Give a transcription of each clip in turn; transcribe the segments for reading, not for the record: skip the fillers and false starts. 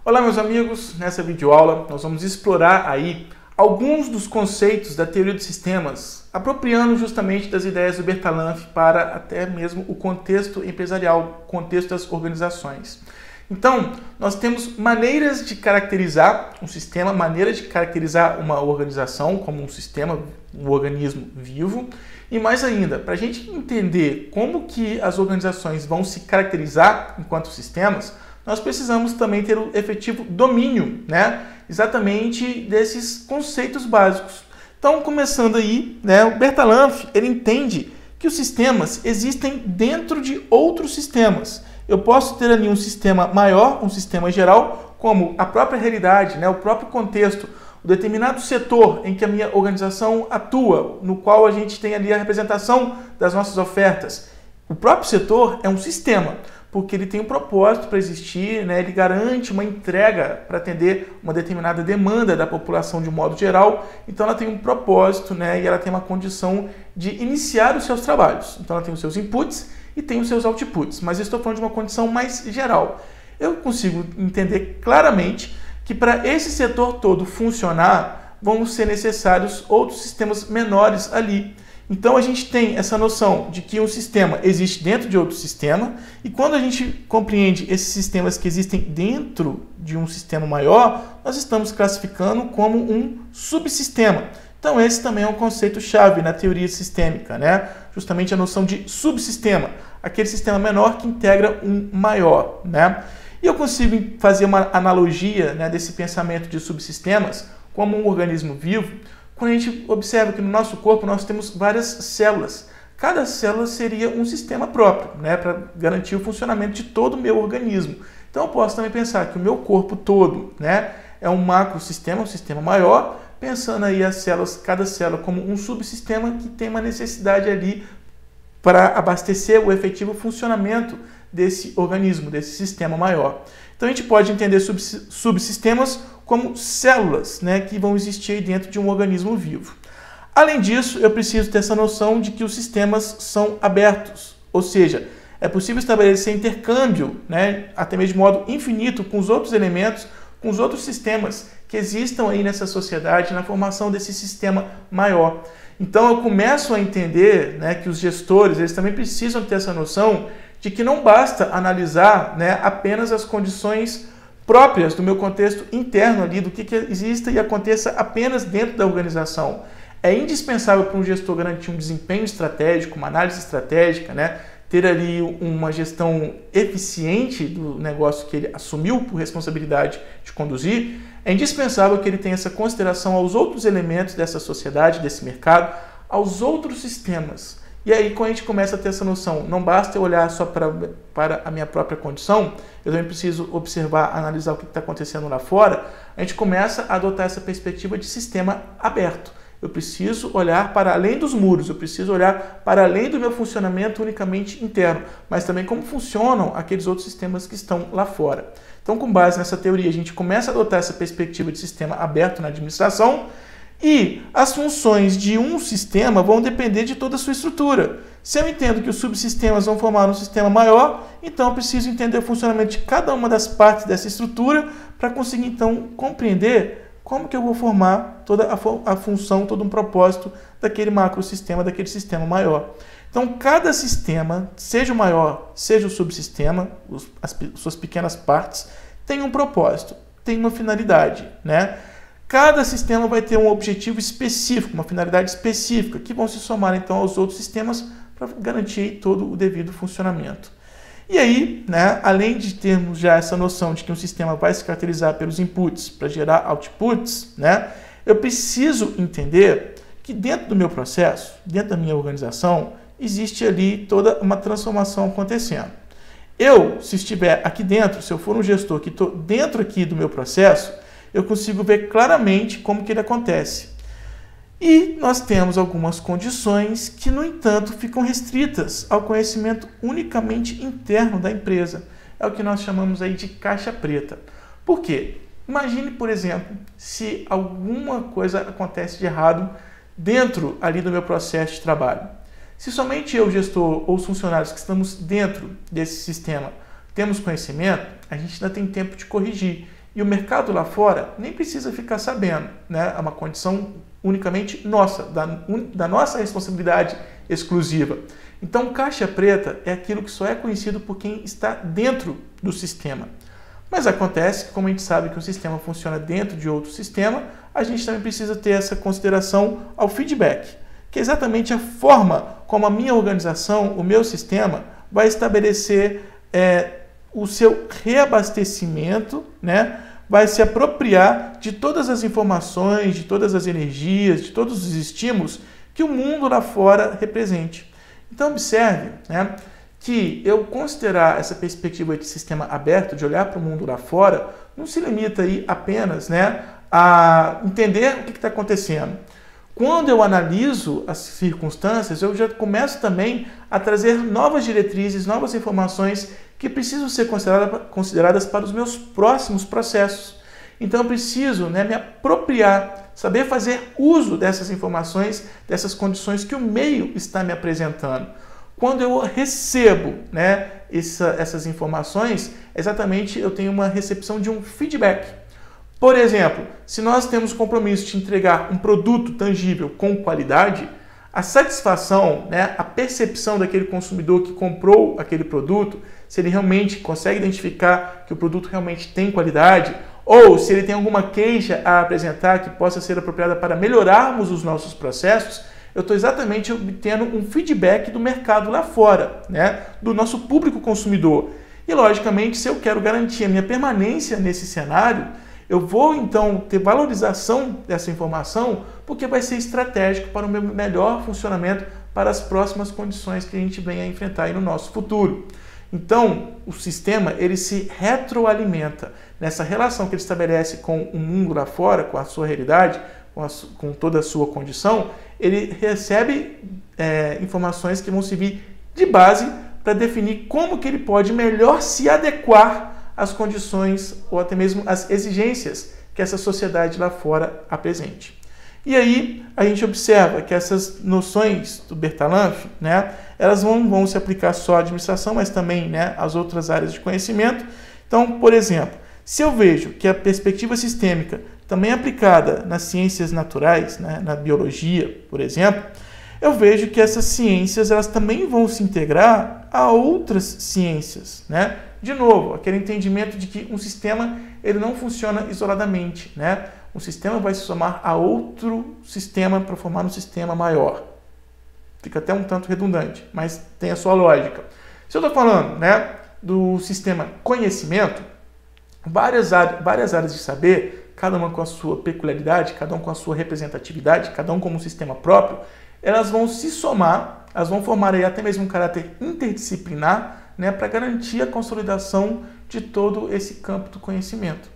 Olá meus amigos, nessa videoaula nós vamos explorar aí alguns dos conceitos da teoria dos sistemas, apropriando justamente das ideias do Bertalanffy para até mesmo o contexto empresarial, contexto das organizações. Então, nós temos maneiras de caracterizar um sistema, maneiras de caracterizar uma organização como um sistema, um organismo vivo. E mais ainda, para a gente entender como que as organizações vão se caracterizar enquanto sistemas, nós precisamos também ter o efetivo domínio, né? Exatamente desses conceitos básicos. Então, começando aí, né, o Bertalanffy, ele entende que os sistemas existem dentro de outros sistemas. Eu posso ter ali um sistema maior, um sistema geral, como a própria realidade, né, o próprio contexto, o determinado setor em que a minha organização atua, no qual a gente tem ali a representação das nossas ofertas. O próprio setor é um sistema, porque ele tem um propósito para existir, né? Ele garante uma entrega para atender uma determinada demanda da população de um modo geral, então ela tem um propósito, né? E ela tem uma condição de iniciar os seus trabalhos. Então ela tem os seus inputs e tem os seus outputs, mas eu estou falando de uma condição mais geral. Eu consigo entender claramente que para esse setor todo funcionar, vão ser necessários outros sistemas menores ali. Então a gente tem essa noção de que um sistema existe dentro de outro sistema, e quando a gente compreende esses sistemas que existem dentro de um sistema maior, nós estamos classificando como um subsistema. Então esse também é um conceito-chave na teoria sistêmica, né? Justamente a noção de subsistema, aquele sistema menor que integra um maior, né? E eu consigo fazer uma analogia, né, desse pensamento de subsistemas como um organismo vivo, quando a gente observa que no nosso corpo nós temos várias células. Cada célula seria um sistema próprio, né, para garantir o funcionamento de todo o meu organismo. Então eu posso também pensar que o meu corpo todo, né, é um macrosistema, um sistema maior, pensando aí as células, cada célula como um subsistema que tem uma necessidade ali para abastecer o efetivo funcionamento desse organismo, desse sistema maior. Então a gente pode entender subsistemas como células, né, que vão existir aí dentro de um organismo vivo. Além disso, eu preciso ter essa noção de que os sistemas são abertos, ou seja, é possível estabelecer intercâmbio, né, até mesmo de modo infinito com os outros elementos, com os outros sistemas que existam aí nessa sociedade, na formação desse sistema maior. Então eu começo a entender, né, que os gestores eles também precisam ter essa noção de que não basta analisar, né, apenas as condições próprias do meu contexto interno ali, do que exista e aconteça apenas dentro da organização. É indispensável para um gestor garantir um desempenho estratégico, uma análise estratégica, né, ter ali uma gestão eficiente do negócio que ele assumiu por responsabilidade de conduzir. É indispensável que ele tenha essa consideração aos outros elementos dessa sociedade, desse mercado, aos outros sistemas. E aí, quando a gente começa a ter essa noção, não basta eu olhar só para a minha própria condição, eu também preciso observar, analisar o que está acontecendo lá fora, a gente começa a adotar essa perspectiva de sistema aberto. Eu preciso olhar para além dos muros, eu preciso olhar para além do meu funcionamento unicamente interno, mas também como funcionam aqueles outros sistemas que estão lá fora. Então, com base nessa teoria, a gente começa a adotar essa perspectiva de sistema aberto na administração, e as funções de um sistema vão depender de toda a sua estrutura. Se eu entendo que os subsistemas vão formar um sistema maior, então eu preciso entender o funcionamento de cada uma das partes dessa estrutura para conseguir, então, compreender como que eu vou formar toda a função, todo um propósito daquele macrosistema, daquele sistema maior. Então, cada sistema, seja o maior, seja o subsistema, as suas pequenas partes, tem um propósito, tem uma finalidade, né? Cada sistema vai ter um objetivo específico, uma finalidade específica, que vão se somar então aos outros sistemas para garantir todo o devido funcionamento. E aí, né, além de termos já essa noção de que um sistema vai se caracterizar pelos inputs para gerar outputs, né, eu preciso entender que dentro do meu processo, dentro da minha organização, existe ali toda uma transformação acontecendo. Eu, se estiver aqui dentro, se eu for um gestor que estou dentro aqui do meu processo, eu consigo ver claramente como que ele acontece. E nós temos algumas condições que, no entanto, ficam restritas ao conhecimento unicamente interno da empresa. É o que nós chamamos aí de caixa preta. Por quê? Imagine, por exemplo, se alguma coisa acontece de errado dentro ali do meu processo de trabalho. Se somente eu, gestor, ou os funcionários que estamos dentro desse sistema temos conhecimento, a gente ainda tem tempo de corrigir. E o mercado lá fora nem precisa ficar sabendo, né? É uma condição unicamente nossa, da nossa responsabilidade exclusiva. Então, caixa preta é aquilo que só é conhecido por quem está dentro do sistema. Mas acontece que, como a gente sabe que o sistema funciona dentro de outro sistema, a gente também precisa ter essa consideração ao feedback, que é exatamente a forma como a minha organização, o meu sistema, vai estabelecer o seu reabastecimento, né? Vai se apropriar de todas as informações, de todas as energias, de todos os estímulos que o mundo lá fora represente. Então, observe, né, que eu considerar essa perspectiva de sistema aberto, de olhar para o mundo lá fora, não se limita aí apenas, né, a entender o que está acontecendo. Quando eu analiso as circunstâncias, eu já começo também a trazer novas diretrizes, novas informações que precisam ser consideradas para os meus próximos processos. Então eu preciso, né, me apropriar, saber fazer uso dessas informações, dessas condições que o meio está me apresentando. Quando eu recebo, né, essas informações, exatamente eu tenho uma recepção de um feedback. Por exemplo, se nós temos o compromisso de entregar um produto tangível com qualidade, a satisfação, né, a percepção daquele consumidor que comprou aquele produto, se ele realmente consegue identificar que o produto realmente tem qualidade, ou se ele tem alguma queixa a apresentar que possa ser apropriada para melhorarmos os nossos processos, eu estou exatamente obtendo um feedback do mercado lá fora, né, do nosso público consumidor. E, logicamente, se eu quero garantir a minha permanência nesse cenário, eu vou, então, ter valorização dessa informação, porque vai ser estratégico para o meu melhor funcionamento para as próximas condições que a gente venha a enfrentar aí no nosso futuro. Então, o sistema, ele se retroalimenta nessa relação que ele estabelece com o mundo lá fora, com a sua realidade, com toda a sua condição, ele recebe informações que vão servir de base para definir como que ele pode melhor se adequar às condições ou até mesmo às exigências que essa sociedade lá fora apresente. E aí a gente observa que essas noções do Bertalanffy, né, elas vão se aplicar só à administração, mas também, né, às outras áreas de conhecimento. Então, por exemplo, se eu vejo que a perspectiva sistêmica também é aplicada nas ciências naturais, né, na biologia, por exemplo, eu vejo que essas ciências elas também vão se integrar a outras ciências, né? De novo, aquele entendimento de que um sistema ele não funciona isoladamente, né? Um sistema vai se somar a outro sistema para formar um sistema maior. Fica até um tanto redundante, mas tem a sua lógica. Se eu estou falando, né, do sistema conhecimento, várias áreas de saber, cada uma com a sua peculiaridade, cada um com a sua representatividade, cada um como um sistema próprio, elas vão se somar, elas vão formar aí até mesmo um caráter interdisciplinar, né, para garantir a consolidação de todo esse campo do conhecimento.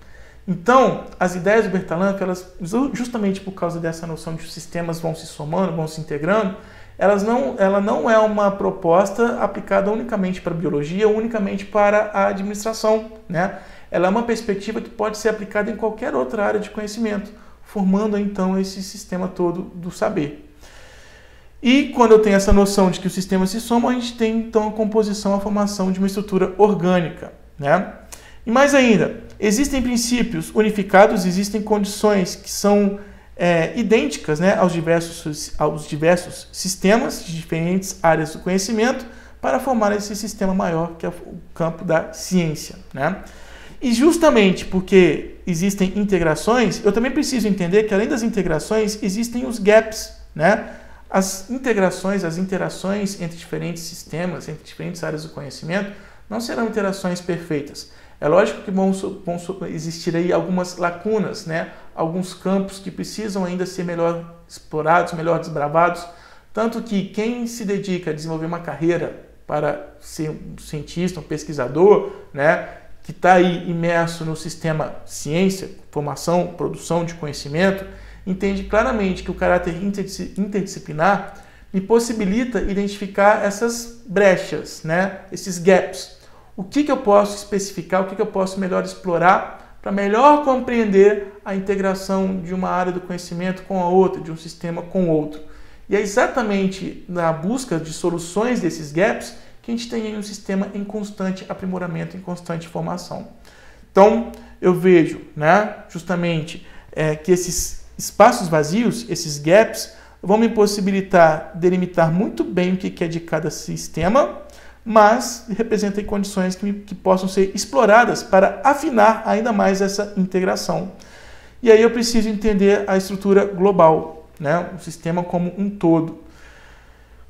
Então, as ideias do Bertalanffy, elas, justamente por causa dessa noção de que os sistemas vão se somando, vão se integrando, ela não é uma proposta aplicada unicamente para a biologia, unicamente para a administração, né? Ela é uma perspectiva que pode ser aplicada em qualquer outra área de conhecimento, formando então esse sistema todo do saber. E quando eu tenho essa noção de que os sistemas se somam, a gente tem então a composição, a formação de uma estrutura orgânica, né? E mais ainda, existem princípios unificados, existem condições que são idênticas, né, aos diversos sistemas de diferentes áreas do conhecimento para formar esse sistema maior que é o campo da ciência, né? E justamente porque existem integrações, eu também preciso entender que além das integrações existem os gaps, né? As integrações, as interações entre diferentes sistemas, entre diferentes áreas do conhecimento, não serão interações perfeitas. É lógico que vão existir aí algumas lacunas, né? Alguns campos que precisam ainda ser melhor explorados, melhor desbravados, tanto que quem se dedica a desenvolver uma carreira para ser um cientista, um pesquisador, né, que está aí imerso no sistema ciência, formação, produção de conhecimento, entende claramente que o caráter interdisciplinar me possibilita identificar essas brechas, né, esses gaps. O que eu posso especificar, o que eu posso melhor explorar para melhor compreender a integração de uma área do conhecimento com a outra, de um sistema com o outro. E é exatamente na busca de soluções desses gaps que a gente tem aí um sistema em constante aprimoramento, em constante formação. Então, eu vejo, né, justamente que esses espaços vazios, esses gaps, vão me possibilitar delimitar muito bem o que é de cada sistema, mas representam condições que possam ser exploradas para afinar ainda mais essa integração. E aí eu preciso entender a estrutura global, né, o sistema como um todo.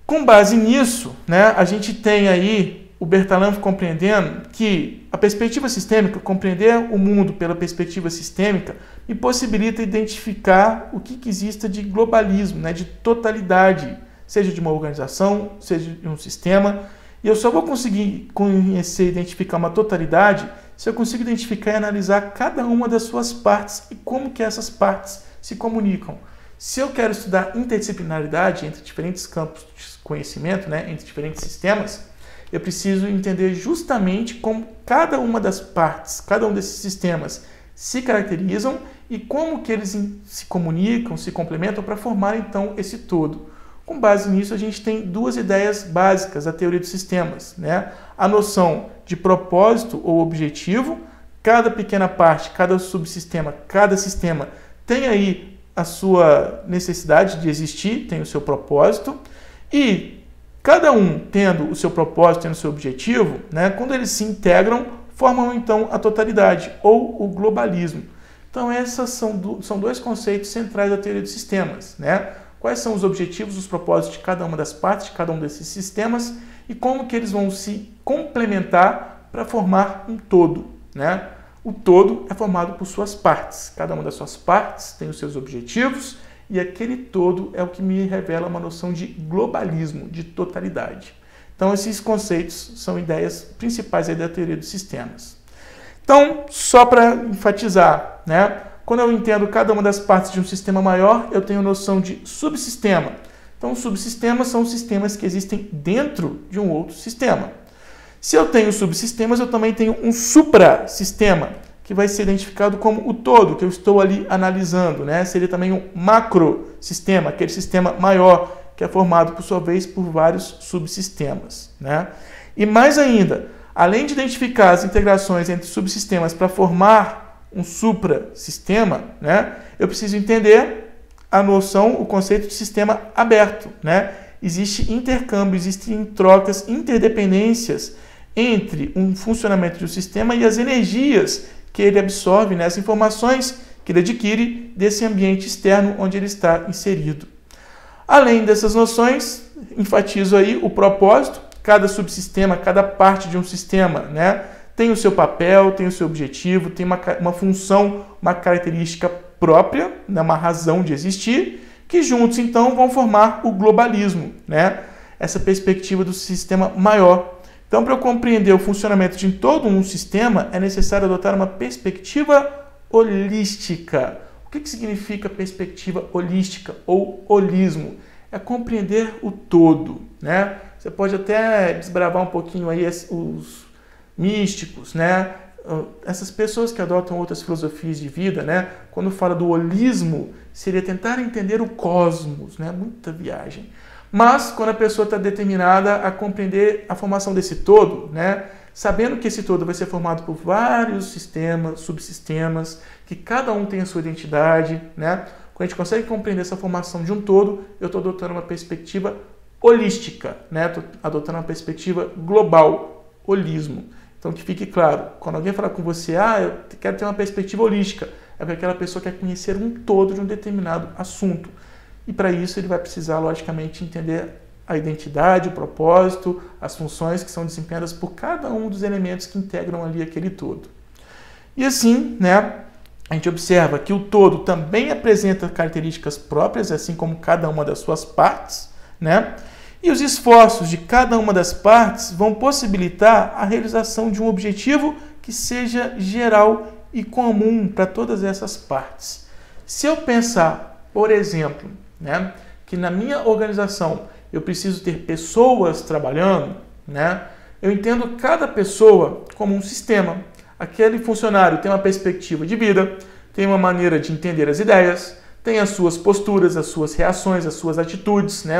Com base nisso, né, a gente tem aí o Bertalanffy compreendendo que a perspectiva sistêmica, compreender o mundo pela perspectiva sistêmica, me possibilita identificar o que exista de globalismo, né, de totalidade, seja de uma organização, seja de um sistema. E eu só vou conseguir conhecer e identificar uma totalidade se eu consigo identificar e analisar cada uma das suas partes e como que essas partes se comunicam. Se eu quero estudar interdisciplinaridade entre diferentes campos de conhecimento, né, entre diferentes sistemas, eu preciso entender justamente como cada uma das partes, cada um desses sistemas se caracterizam e como que eles se comunicam, se complementam para formar então esse todo. Com base nisso, a gente tem duas ideias básicas da teoria dos sistemas, né? A noção de propósito ou objetivo, cada pequena parte, cada subsistema, cada sistema tem aí a sua necessidade de existir, tem o seu propósito, e cada um tendo o seu propósito, tendo o seu objetivo, né, quando eles se integram, formam então a totalidade, ou o globalismo. Então esses são dois conceitos centrais da teoria dos sistemas, né? Quais são os objetivos, os propósitos de cada uma das partes, de cada um desses sistemas, e como que eles vão se complementar para formar um todo, né? O todo é formado por suas partes. Cada uma das suas partes tem os seus objetivos e aquele todo é o que me revela uma noção de globalismo, de totalidade. Então, esses conceitos são ideias principais aí da teoria dos sistemas. Então, só para enfatizar, né? Quando eu entendo cada uma das partes de um sistema maior, eu tenho noção de subsistema. Então, subsistemas são sistemas que existem dentro de um outro sistema. Se eu tenho subsistemas, eu também tenho um suprassistema, que vai ser identificado como o todo, que eu estou ali analisando, né? Seria também um macrosistema, aquele sistema maior, que é formado, por sua vez, por vários subsistemas, né? E mais ainda, além de identificar as integrações entre subsistemas para formar um suprassistema, né? Eu preciso entender a noção, o conceito de sistema aberto, né? Existe intercâmbio, existem trocas, interdependências entre um funcionamento de um sistema e as energias que ele absorve, né, as informações que ele adquire desse ambiente externo onde ele está inserido. Além dessas noções, enfatizo aí o propósito. Cada subsistema, cada parte de um sistema, né, tem o seu papel, tem o seu objetivo, tem uma função, uma característica própria, né, uma razão de existir, que juntos então vão formar o globalismo, né, essa perspectiva do sistema maior. Então, para eu compreender o funcionamento de todo um sistema, é necessário adotar uma perspectiva holística. O que significa perspectiva holística ou holismo? É compreender o todo, né? Você pode até desbravar um pouquinho aí os místicos, né? Essas pessoas que adotam outras filosofias de vida, né? Quando fala do holismo, seria tentar entender o cosmos, né? Muita viagem. Mas quando a pessoa está determinada a compreender a formação desse todo, né, sabendo que esse todo vai ser formado por vários sistemas, subsistemas, que cada um tem a sua identidade, né, quando a gente consegue compreender essa formação de um todo, eu estou adotando uma perspectiva holística, né, estou adotando uma perspectiva global, holismo. Então que fique claro, quando alguém falar com você, eu quero ter uma perspectiva holística, é porque aquela pessoa quer conhecer um todo de um determinado assunto. E para isso ele vai precisar, logicamente, entender a identidade, o propósito, as funções que são desempenhadas por cada um dos elementos que integram ali aquele todo. E assim, né, a gente observa que o todo também apresenta características próprias, assim como cada uma das suas partes, né? E os esforços de cada uma das partes vão possibilitar a realização de um objetivo que seja geral e comum para todas essas partes. Se eu pensar, por exemplo, né, que na minha organização eu preciso ter pessoas trabalhando, né, eu entendo cada pessoa como um sistema. Aquele funcionário tem uma perspectiva de vida, tem uma maneira de entender as ideias, tem as suas posturas, as suas reações, as suas atitudes, né,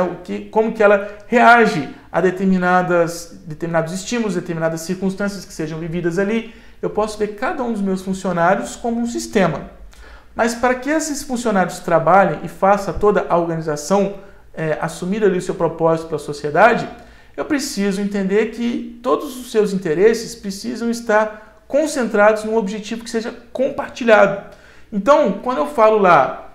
como que ela reage a determinados estímulos, determinadas circunstâncias que sejam vividas ali. eu posso ver cada um dos meus funcionários como um sistema. Mas para que esses funcionários trabalhem e façam toda a organização assumir ali o seu propósito para a sociedade, eu preciso entender que todos os seus interesses precisam estar concentrados num objetivo que seja compartilhado. Então, quando eu falo lá,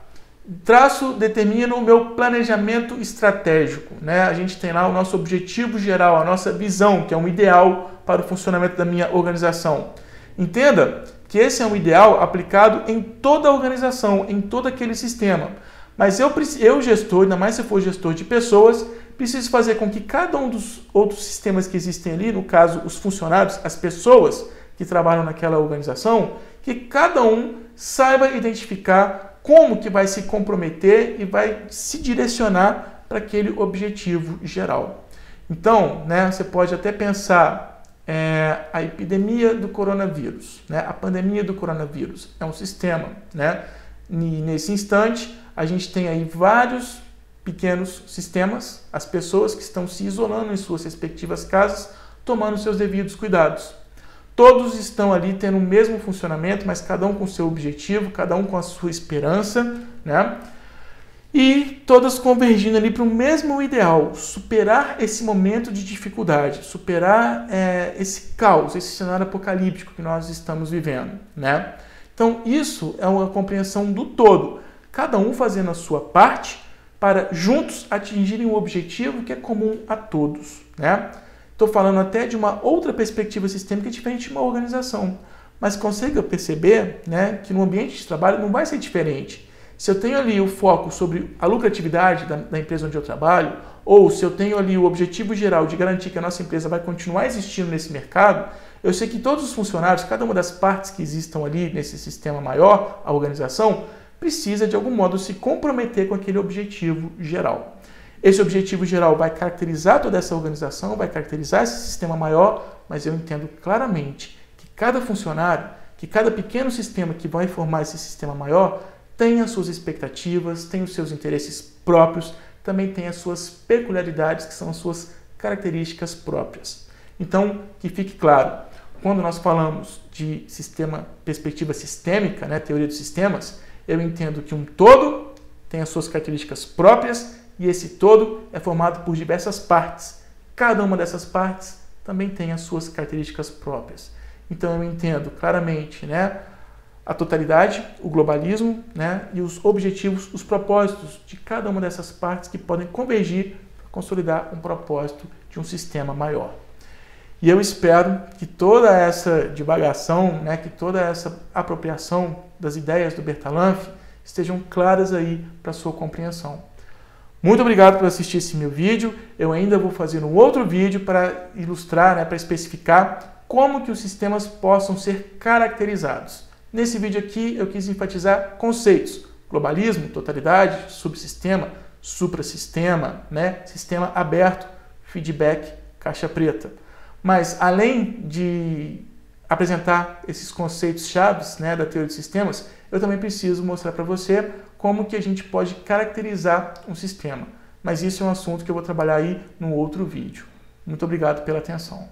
determina o meu planejamento estratégico, né? A gente tem lá o nosso objetivo geral, a nossa visão, que é um ideal para o funcionamento da minha organização. Entenda que esse é um ideal aplicado em toda a organização, em todo aquele sistema. Mas eu gestor, ainda mais se for gestor de pessoas, preciso fazer com que cada um dos outros sistemas que existem ali, no caso os funcionários, as pessoas que trabalham naquela organização, que cada um saiba identificar como que vai se comprometer e vai se direcionar para aquele objetivo geral. Então, né, você pode até pensar a epidemia do coronavírus, né, a pandemia do coronavírus é um sistema, né? E nesse instante, a gente tem aí vários pequenos sistemas, as pessoas que estão se isolando em suas respectivas casas, tomando seus devidos cuidados. Todos estão ali tendo o mesmo funcionamento, mas cada um com o seu objetivo, cada um com a sua esperança, né? E todas convergindo ali para o mesmo ideal, superar esse momento de dificuldade, superar esse caos, esse cenário apocalíptico que nós estamos vivendo, né? Então isso é uma compreensão do todo, cada um fazendo a sua parte para juntos atingirem um objetivo que é comum a todos, né? Estou falando até de uma outra perspectiva sistêmica diferente de uma organização, mas consiga perceber, né, que no ambiente de trabalho não vai ser diferente. Se eu tenho ali o foco sobre a lucratividade da empresa onde eu trabalho, ou se eu tenho ali o objetivo geral de garantir que a nossa empresa vai continuar existindo nesse mercado, eu sei que todos os funcionários, cada uma das partes que existam ali nesse sistema maior, a organização, precisa de algum modo se comprometer com aquele objetivo geral. Esse objetivo geral vai caracterizar toda essa organização, vai caracterizar esse sistema maior, mas eu entendo claramente que cada funcionário, que cada pequeno sistema que vai formar esse sistema maior tem as suas expectativas, tem os seus interesses próprios, também tem as suas peculiaridades, que são as suas características próprias. Então, que fique claro, quando nós falamos de perspectiva sistêmica, né, teoria dos sistemas, eu entendo que um todo tem as suas características próprias e esse todo é formado por diversas partes. Cada uma dessas partes também tem as suas características próprias. Então eu entendo claramente, né, a totalidade, o globalismo, né, e os objetivos, os propósitos de cada uma dessas partes que podem convergir para consolidar um propósito de um sistema maior. E eu espero que toda essa divagação, né, que toda essa apropriação das ideias do Bertalanffy estejam claras aí para a sua compreensão. Muito obrigado por assistir esse meu vídeo. Eu ainda vou fazer um outro vídeo para ilustrar, né, para especificar como que os sistemas possam ser caracterizados. Nesse vídeo aqui eu quis enfatizar conceitos: globalismo, totalidade, subsistema, suprassistema, né, sistema aberto, feedback, caixa preta. Mas além de apresentar esses conceitos chaves, né, da teoria de sistemas, eu também preciso mostrar para você como que a gente pode caracterizar um sistema. Mas isso é um assunto que eu vou trabalhar aí num outro vídeo. Muito obrigado pela atenção.